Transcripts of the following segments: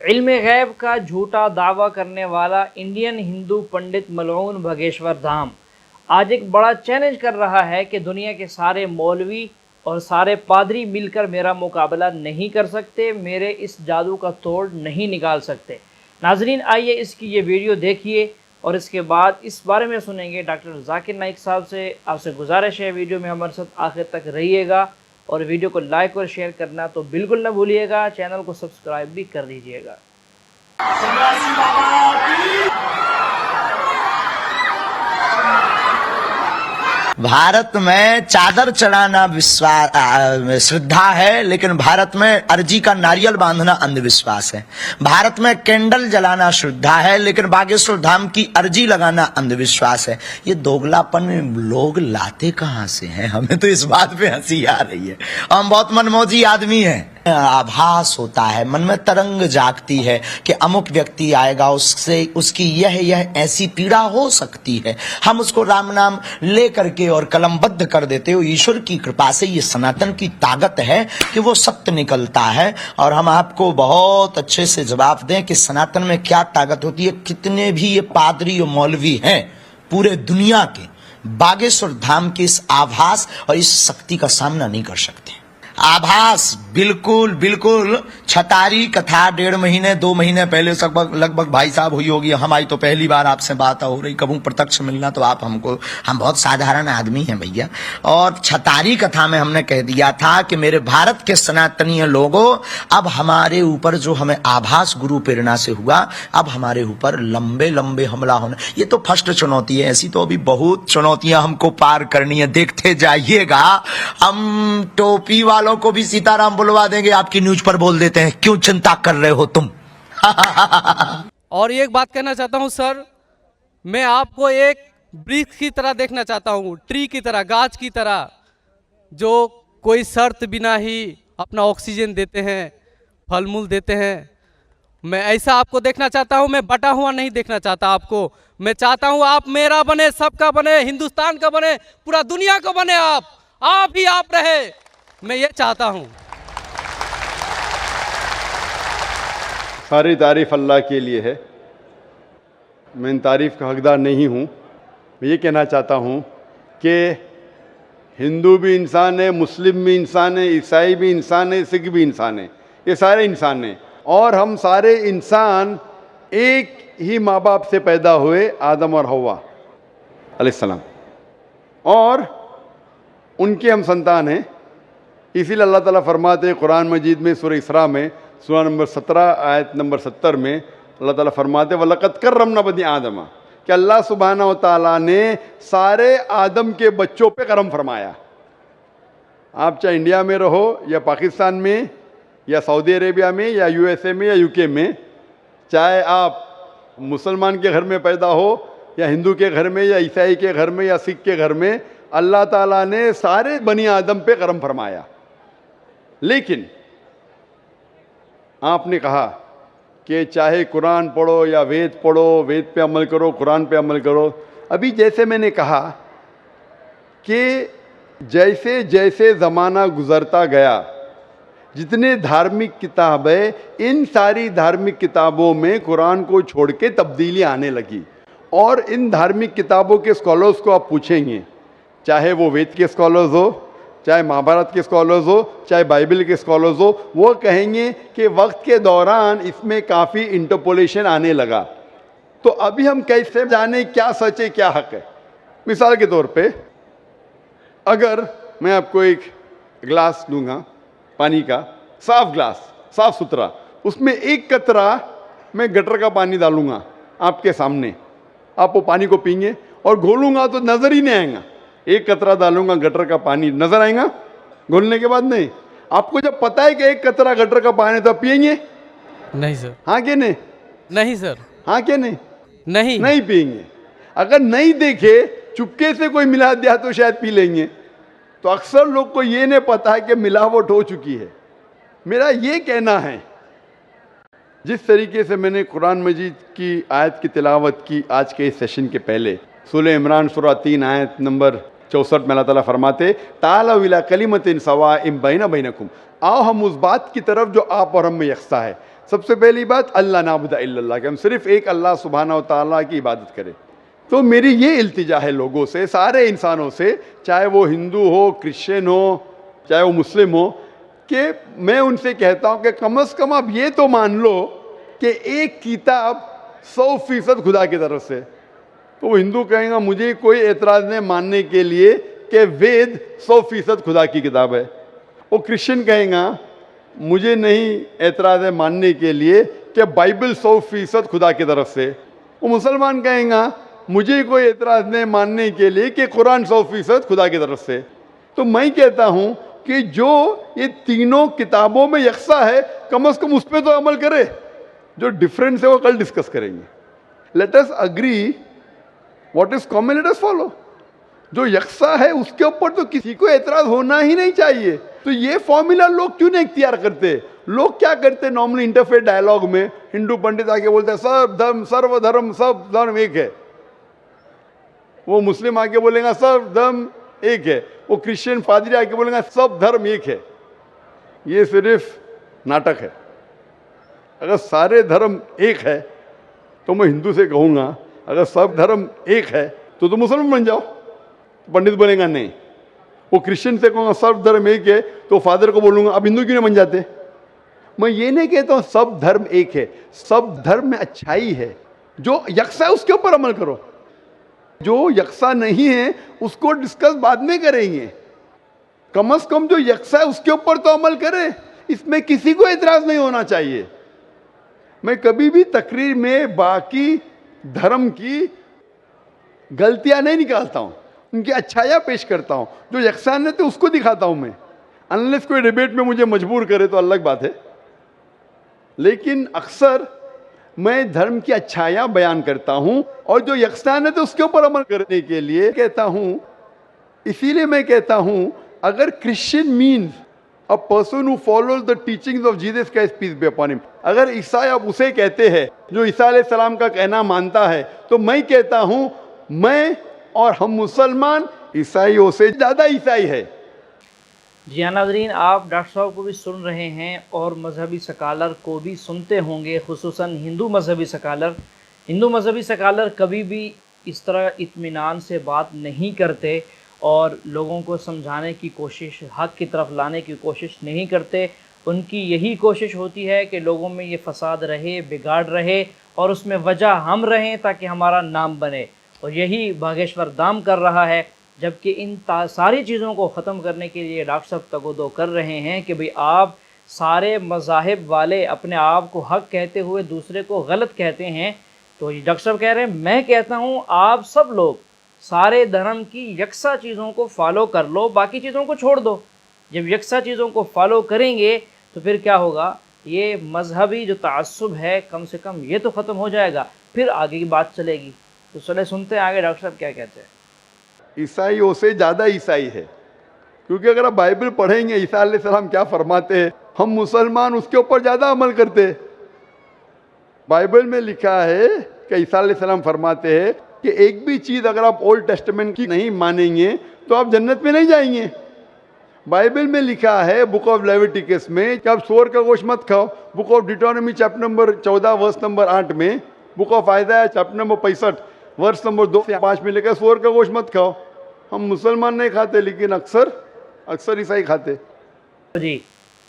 इल्म गैब का झूठा दावा करने वाला इंडियन हिंदू पंडित मलऊन भगेश्वर धाम आज एक बड़ा चैलेंज कर रहा है कि दुनिया के सारे मौलवी और सारे पादरी मिलकर मेरा मुकाबला नहीं कर सकते, मेरे इस जादू का तोड़ नहीं निकाल सकते। नाजरीन, आइए इसकी ये वीडियो देखिए और इसके बाद इस बारे में सुनेंगे डॉक्टर जाकिर नाइक साहब से। आपसे गुजारिश है वीडियो में हमारे साथ आखिर तक रहिएगा और वीडियो को लाइक और शेयर करना तो बिल्कुल ना भूलिएगा। चैनल को सब्सक्राइब भी कर दीजिएगा। भारत में चादर चढ़ाना विश्वास श्रद्धा है, लेकिन भारत में अर्जी का नारियल बांधना अंधविश्वास है। भारत में कैंडल जलाना श्रद्धा है, लेकिन बागेश्वर धाम की अर्जी लगाना अंधविश्वास है। ये दोगलापन लोग लाते कहां से हैं? हमें तो इस बात पे हंसी आ रही है। हम बहुत मनमौजी आदमी हैं। आभास होता है, मन में तरंग जागती है कि अमुक व्यक्ति आएगा, उससे उसकी यह ऐसी पीड़ा हो सकती है। हम उसको राम नाम ले करके और कलमबद्ध कर देते हो। ईश्वर की कृपा से ये सनातन की ताकत है कि वो सत्य निकलता है। और हम आपको बहुत अच्छे से जवाब दें कि सनातन में क्या ताकत होती है। कितने भी ये पादरी और मौलवी हैं पूरे दुनिया के, बागेश्वर धाम के इस आभास और इस शक्ति का सामना नहीं कर सकते। आभास बिल्कुल छतारी कथा 1.5 महीने 2 महीने पहले लगभग भाई साहब हुई होगी। हमारी तो पहली बार आपसे बात हो रही, कभी प्रत्यक्ष मिलना तो आप हम बहुत साधारण आदमी हैं भैया। और छतारी कथा में हमने कह दिया था कि मेरे भारत के सनातनीय लोगों, अब हमारे ऊपर जो हमें आभास गुरु प्रेरणा से हुआ, अब हमारे ऊपर लंबे हमला होना, ये तो फर्स्ट चुनौती है। ऐसी तो अभी बहुत चुनौतियां हमको पार करनी है, देखते जाइएगा। हम टोपी वालों को भी सीताराम बुलवा देंगे, आपकी न्यूज पर बोल देते हैं, क्यों चिंता कर रहे हो तुम। और एक बात कहना चाहता हूं सर, मैं आपको एक वृक्ष की तरह देखना चाहता हूं, ट्री की तरह, गाछ की तरह, जो कोई शर्त बिना ही अपना ऑक्सीजन देते हैं, फल मूल देते हैं। मैं ऐसा आपको देखना चाहता हूं। मैं बटा हुआ नहीं देखना चाहता आपको। मैं चाहता हूं आप मेरा बने, सबका बने, हिंदुस्तान का बने, पूरा दुनिया का बने। आप ही आप रहे, मैं ये चाहता हूं। सारी तारीफ अल्लाह के लिए है। मैं इन तारीफ का हकदार नहीं हूं। मैं ये कहना चाहता हूं कि हिंदू भी इंसान है, मुस्लिम भी इंसान है, ईसाई भी इंसान है, सिख भी इंसान है। ये सारे इंसान हैं और हम सारे इंसान एक ही माँ बाप से पैदा हुए, आदम और हव्वा अलैहिस्सलाम, और उनके हम संतान हैं। इसीलिए अल्लाह ताला फरमाते हैं कुरान मजीद में, सूरह इसरा में, सूरा नंबर 17 आयत नंबर 70 में अल्लाह ताला फरमाते हैं वलक़द कर्रमना बनी आदम, कि अल्लाह सुब्हानहू व तआला ने सारे आदम के बच्चों पे करम फरमाया। आप चाहे इंडिया में रहो या पाकिस्तान में या सऊदी अरेबिया में या यूएसए में या यूके में, चाहे आप मुसलमान के घर में पैदा हो या हिंदू के घर में या ईसाई के घर में या सिख के घर में, अल्लाह ताला ने सारे बनी आदम पे करम फरमाया। लेकिन आपने कहा कि चाहे कुरान पढ़ो या वेद पढ़ो, वेद पे अमल करो, कुरान पे अमल करो। अभी जैसे मैंने कहा कि जैसे जैसे ज़माना गुज़रता गया, जितने धार्मिक किताबें, इन सारी धार्मिक किताबों में कुरान को छोड़ के तब्दीली आने लगी। और इन धार्मिक किताबों के स्कॉलर्स को आप पूछेंगे, चाहे वो वेद के स्कॉलर्स हो, चाहे महाभारत के स्कॉलर्स हो, चाहे बाइबल के स्कॉलर्स हो, वो कहेंगे कि वक्त के दौरान इसमें काफ़ी इंटरपोलेशन आने लगा। तो अभी हम कैसे जाने क्या सच है क्या हक है? मिसाल के तौर पे, अगर मैं आपको एक गिलास दूंगा पानी का, साफ गिलास, साफ सुथरा, उसमें एक कतरा मैं गटर का पानी डालूंगा आपके सामने, आप वो पानी को पीएंगे, और घोलूंगा तो नजर ही नहीं आएगा। एक कतरा डालूंगा गटर का पानी, नजर आएगा घोलने के बाद? नहीं। आपको जब पता है कि एक कतरा गटर का पानी, तो आप पिएंगे? नहीं सर। हाँ कि नहीं? नहीं सर। हाँ कि नहीं? नहीं पिएंगे। अगर नहीं देखे, चुपके से कोई मिला दिया तो शायद पी लेंगे। तो अक्सर लोग को ये नहीं पता है कि मिलावट हो चुकी है। मेरा ये कहना है, जिस तरीके से मैंने कुरान मजीद की आयत की तिलावत की आज के इस सेशन के पहले, सूरह इमरान सूरा 3 आयत नंबर 64 में अल्लाह ताला फरमाते तालौ इला कलिमतिन सवाइम बैना बैनकुम, आओ हम उस बात की तरफ जो आप और हम में यकसा है। सबसे पहली बात अल्लाह नाबुदा इल्लल्लाह, कि हम सिर्फ एक अल्लाह सुब्हानहू व तआला की इबादत करें। तो मेरी ये इल्तिजा है लोगों से, सारे इंसानों से, चाहे वो हिंदू हो, क्रिश्चियन हो, चाहे वो मुस्लिम हो, कि मैं उनसे कहता हूँ कि कम से कम आप ये तो मान लो कि एक किताब 100% खुदा की तरफ से। तो वो हिंदू कहेगा मुझे कोई एतराज़ नहीं मानने के लिए कि वेद 100% खुदा की किताब है। वो क्रिश्चियन कहेगा मुझे नहीं एतराज़ है मानने के लिए कि बाइबल 100% खुदा की तरफ से। वो मुसलमान कहेगा मुझे कोई एतराज़ नहीं मानने के लिए कि कुरान 100% खुदा की तरफ से। तो मैं कहता हूँ कि जो ये तीनों किताबों में यकसा है, कम से कम उस पर तो अमल करे। जो डिफरेंस है वो कल डिस्कस करेंगे। Let us agree what is common, let us follow. जो यकसा है उसके ऊपर तो किसी को एतराज होना ही नहीं चाहिए। तो ये फॉर्मूला लोग क्यों नहीं इख्तियार करते? लोग क्या करते नॉर्मली इंटरफेथ डायलॉग में, हिंदू पंडित आके बोलते हैं सर्वधर्म सब धर्म एक है, वो मुस्लिम आके बोलेगा सब धर्म एक है, वो क्रिश्चियन पादरी आके बोलेगा सब धर्म एक है। ये सिर्फ नाटक है। अगर सारे धर्म एक है तो मैं हिंदू से कहूँगा अगर सब धर्म एक है तो मुसलमान बन जाओ। पंडित बोलेगा नहीं। वो क्रिश्चियन से कहूँगा सब धर्म एक है तो फादर को बोलूँगा अब हिंदू क्यों नहीं बन जाते? मैं ये नहीं कहता हूँ सब धर्म एक है, सब धर्म में अच्छाई है। जो यकसा है उसके ऊपर अमल करो, जो यकसा नहीं है उसको डिस्कस बाद में करेंगे। कम से कम जो यकसा है उसके ऊपर तो अमल करे, इसमें किसी को एतराज नहीं होना चाहिए। मैं कभी भी तकरीर में बाकी धर्म की गलतियां नहीं निकालता हूं, उनकी अच्छाइयां पेश करता हूं। जो यकसानियत है उसको दिखाता हूं मैं। अनलेस कोई डिबेट में मुझे मजबूर करे तो अलग बात है, लेकिन अक्सर मैं धर्म की अच्छाइयां बयान करता हूं और जो यकसानियत है उसके ऊपर अमल करने के लिए कहता हूं। इसीलिए मैं कहता हूं अगर Christian means a person who follows the teachings of Jesus Christ peace be upon him, अगर ईसाई आप उसे कहते हैं जो ईसा अलैहि सलाम का कहना मानता है, तो मैं कहता हूं मैं और हम मुसलमान ईसाइयों से ज़्यादा ईसाई है। जी हाँ नाज़रीन, आप डॉक्टर साहब को भी सुन रहे हैं और मजहबी सकालर को भी सुनते होंगे, खुसूसन हिंदू मजहबी सकालर। हिंदू मजहबी सकालर कभी भी इस तरह इत्मीनान से बात नहीं करते और लोगों को समझाने की कोशिश, हक़ की तरफ लाने की कोशिश नहीं करते। उनकी यही कोशिश होती है कि लोगों में ये फसाद रहे, बिगाड़ रहे और उसमें वजह हम रहें ताकि हमारा नाम बने। और यही भागेश्वर धाम कर रहा है, जबकि इन सारी चीज़ों को ख़त्म करने के लिए डॉक्टर साहब तगोदो कर रहे हैं कि भाई आप सारे मज़ाहिब वाले अपने आप को हक़ कहते हुए दूसरे को गलत कहते हैं। तो डॉक्टर साहब कह रहे हैं, मैं कहता हूँ आप सब लोग सारे धर्म की यकसा चीज़ों को फॉलो कर लो, बाकी चीज़ों को छोड़ दो। जब यकसा चीज़ों को फॉलो करेंगे तो फिर क्या होगा, ये मजहबी जो तासुब है कम से कम ये तो ख़त्म हो जाएगा, फिर आगे की बात चलेगी। तो चले सुनते हैं आगे डॉक्टर साहब क्या कहते हैं। ईसाइयों से ज़्यादा ईसाई है, क्योंकि अगर आप बाइबल पढ़ेंगे ईसा अलैहि सलाम क्या फरमाते हैं, हम मुसलमान उसके ऊपर ज़्यादा अमल करते हैं। बाइबल में लिखा है कि ईसा अलैहि सलाम फरमाते हैं कि एक भी चीज़ अगर आप ओल्ड टेस्टामेंट की नहीं मानेंगे तो आप जन्नत में नहीं जाएंगे। बाइबल में लिखा है बुक ऑफ लेविटिकस में कि आप सूअर का गोश्त मत खाओ। Book of Deuteronomy chapter number 14 verse number 8 में, book of Isaiah chapter number 65 verse number 2 से 5 में लिखा है सूअर का गोश्त मत खाओ। हम मुसलमान नहीं खाते, लेकिन अक्सर ईसाई खाते। जी,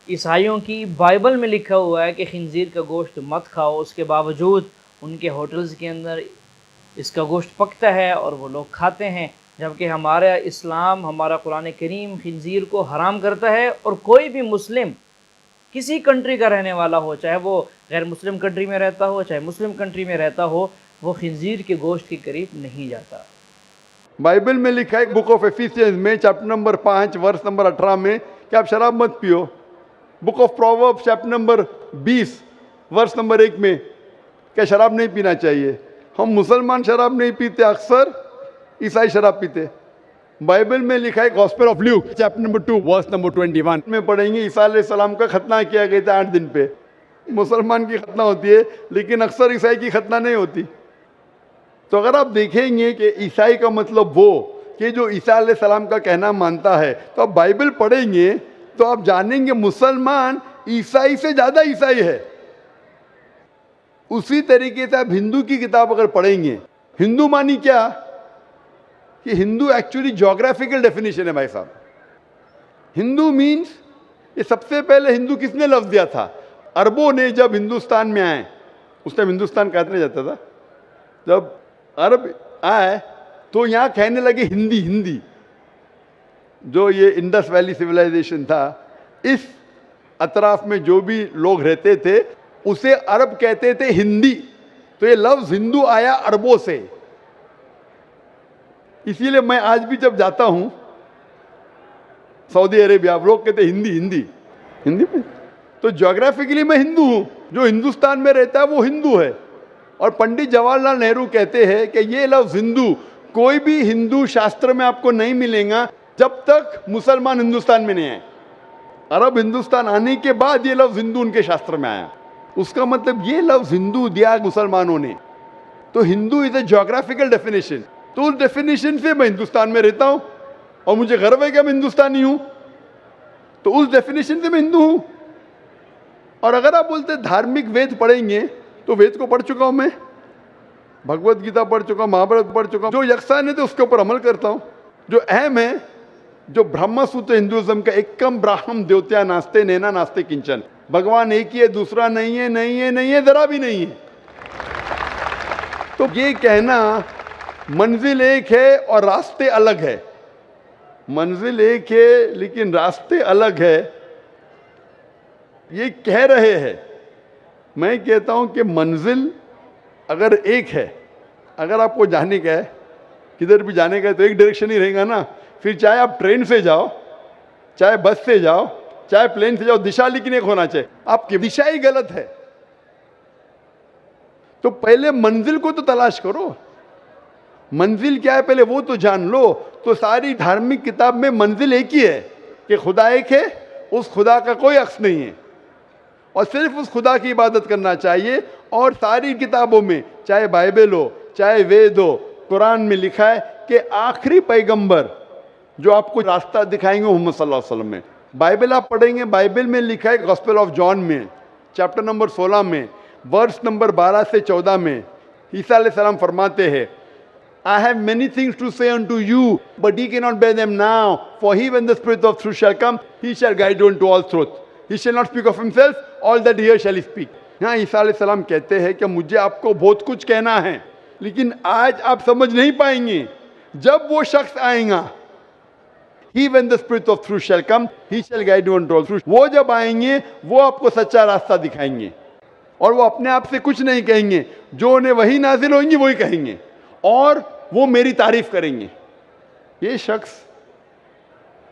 ईसाइयों की बाइबल में लिखा हुआ है कि खिंजीर का गोश्त मत खाओ, उसके बावजूद उनके होटल्स के अंदर इसका गोश्त पकता है और वो लोग खाते हैं। जबकि हमारा इस्लाम, हमारा कुरान करीम खिंजीर को हराम करता है। और कोई भी मुस्लिम किसी कंट्री का रहने वाला हो, चाहे वो गैर मुस्लिम कंट्री में रहता हो चाहे मुस्लिम कंट्री में रहता हो, वो खिंजीर के गोश्त के करीब नहीं जाता। बाइबल में लिखा है बुक ऑफ एफिसियंस में चैप्टर नंबर 5 वर्स नंबर 18 में कि आप शराब मत पियो। Book of proverbs chapter number 20 verse number 1 में क्या शराब नहीं पीना चाहिए। हम मुसलमान शराब नहीं पीते, अक्सर ईसाई शराब पीते। बाइबल में लिखा है gospel of Luke chapter number 2 verse number 21 में पढ़ेंगे ईसा अलैहि सलाम का खतना किया गया था 8 दिन पे। मुसलमान की खतना होती है, लेकिन अक्सर ईसाई की खतना नहीं होती। तो अगर आप देखेंगे कि ईसाई का मतलब वो कि जो ईसा अलैहि सलाम का कहना मानता है, तो आप बाइबल पढ़ेंगे तो आप जानेंगे मुसलमान ईसाई से ज़्यादा ईसाई है। उसी तरीके से आप हिंदू की किताब अगर पढ़ेंगे, हिंदू मानी क्या कि हिंदू एक्चुअली ज्योग्राफिकल डेफिनेशन है भाई साहब। हिंदू मीन्स, ये सबसे पहले हिंदू किसने लफ्ज दिया था? अरबों ने जब हिंदुस्तान में आए, उस टाइम हिंदुस्तान कहने जाता था, जब अरब आए तो यहाँ कहने लगे हिंदी। हिंदी जो ये इंडस वैली सिविलाइजेशन था, इस अतराफ में जो भी लोग रहते थे उसे अरब कहते थे हिंदी। तो ये लफ्ज हिंदू आया अरबों से। इसीलिए मैं आज भी जब जाता हूं सऊदी अरेबिया, लोग कहते हिंदी हिंदी हिंदी में, तो ज्योग्राफिकली मैं हिंदू हूं। जो हिंदुस्तान में रहता है वो हिंदू है। और पंडित जवाहरलाल नेहरू कहते हैं कि ये लफ्ज हिंदू कोई भी हिंदू शास्त्र में आपको नहीं मिलेगा जब तक मुसलमान हिंदुस्तान में नहीं आए। अरब हिंदुस्तान आने के बाद ये लफ्ज हिंदू उनके शास्त्र में आया। उसका मतलब ये लफ्ज हिंदू दिया मुसलमानों ने। तो Hindu is a geographical definition. तो उस डेफिनेशन से मैं हिंदुस्तान में रहता हूं और मुझे गर्व है कि मैं हिंदुस्तानी हूं। तो उस डेफिनेशन से मैं हिंदू हूं। और अगर आप बोलते धार्मिक वेद पढ़ेंगे तो वेद को पढ़ चुका हूं मैं, भगवत गीता पढ़ चुका हूं, महाभारत पढ़ चुका हूं। जो यक्षान है तो उसके ऊपर अमल करता हूं। जो अहम है, जो ब्रह्म सूत्र हिंदुइज्म का एकम ब्राह्मण द्योत्या नास्ते नैना नास्ते किंचन, भगवान एक ही है, दूसरा नहीं है, नहीं है, नहीं है, जरा भी नहीं है। तो ये कहना मंजिल एक है और रास्ते अलग है, मंजिल एक है लेकिन रास्ते अलग है, ये कह रहे हैं। मैं कहता हूं कि मंजिल अगर एक है, अगर आपको जाने का है, किधर भी जाने का है तो एक डायरेक्शन ही रहेगा ना। फिर चाहे आप ट्रेन से जाओ, चाहे बस से जाओ, चाहे प्लेन से जाओ, दिशा लेकिन एक होना चाहिए। आपकी दिशा ही गलत है तो पहले मंजिल को तो तलाश करो। मंजिल क्या है पहले वो तो जान लो। तो सारी धार्मिक किताब में मंजिल एक ही है कि खुदा एक है, उस खुदा का कोई अक्स नहीं है और सिर्फ उस खुदा की इबादत करना चाहिए। और सारी किताबों में, चाहे बाइबल हो, चाहे वेद हो, कुरान में लिखा है कि आखिरी पैगंबर जो आपको रास्ता दिखाएंगे मोहम्मद सल्लल्लाहु अलैहि वसल्लम में। बाइबल आप पढ़ेंगे, बाइबल में लिखा है गॉस्पेल ऑफ जॉन में चैप्टर नंबर 16 में वर्स नंबर 12 से 14 में ईसा अलैहिस्सलाम फरमाते हैं, I have many things to say unto you, but ye cannot bear them now. For he, when the Spirit of truth shall come, he shall guide you into all truth. He shall not speak of himself, all that he hears shall he speak. यहाँ ईसा अलैहिस्सलाम कहते हैं कि मुझे आपको बहुत कुछ कहना है, लेकिन आज आप समझ नहीं पाएंगे। जब वो शख्स आएगा, He, when the Spirit of truth shall come, he shall guide you into all truth. वो जब आएंगे, वो आपको सच्चा रास्ता दिखाएंगे और वो अपने आप से कुछ नहीं कहेंगे, जो उन्हें वही नाजिल होंगी वही कहेंगे और वो मेरी तारीफ करेंगे। ये शख्स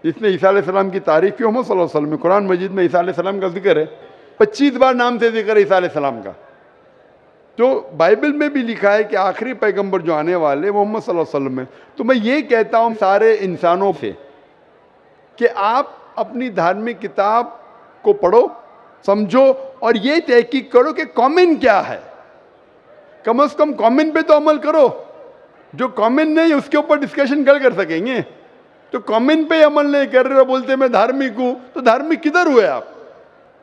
जिसने ईसा अलैहिस्सलाम की तारीफ की, मोहम्मद सल्लल्लाहु अलैहि वसल्लम में कुरान मजीद में ईसा अलैहिस्सलाम का जिक्र है, 25 बार नाम से जिक्र है ईसा अलैहिस्सलाम का। तो बाइबल में भी लिखा है कि आखिरी पैगंबर जो आने वाले मोहम्मद सल्लल्लाहु अलैहि वसल्लम में। तो मैं ये कहता हूँ सारे इंसानों से कि आप अपनी धार्मिक किताब को पढ़ो, समझो और ये तहकीक करो कि कॉमन क्या है। कम से कम कॉमन पे तो अमल करो। जो कॉमन नहीं उसके ऊपर डिस्कशन कर सकेंगे। तो कॉमन पे अमल नहीं कर रहे हो, बोलते मैं धार्मिक हूं, तो धार्मिक किधर हुए आप?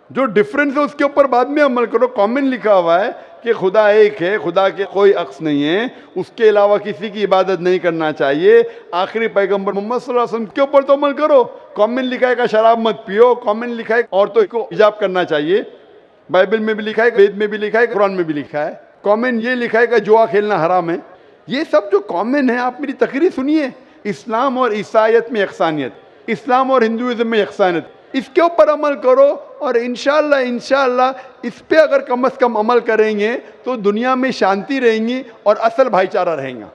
जो डिफरेंस है उसके ऊपर बाद में अमल करो। कॉमन लिखा हुआ है कि खुदा एक है, खुदा के कोई अक्स नहीं है, उसके अलावा किसी की इबादत नहीं करना चाहिए। आखिरी पैगंबर मोहम्मद सल्लल्लाहु अलैहि वसल्लम के ऊपर तो अमल करो। कॉमन लिखा है कि शराब मत पियो, कॉमन लिखा है औरतों को हिजाब करना चाहिए, बाइबल में भी लिखा है, वेद में भी लिखा है, कुरान में भी लिखा है। कॉमन ये लिखा है कि जुआ खेलना हराम है। ये सब जो कॉमन है, आप मेरी तकरीर सुनिए। इस्लाम और ईसाईयत में यकसानियत, इस्लाम और हिंदुइज्म में यकसानियत, इसके ऊपर अमल करो और इंशाअल्लाह इस पे अगर कम से कम अमल करेंगे तो दुनिया में शांति रहेंगी और असल भाईचारा रहेगा।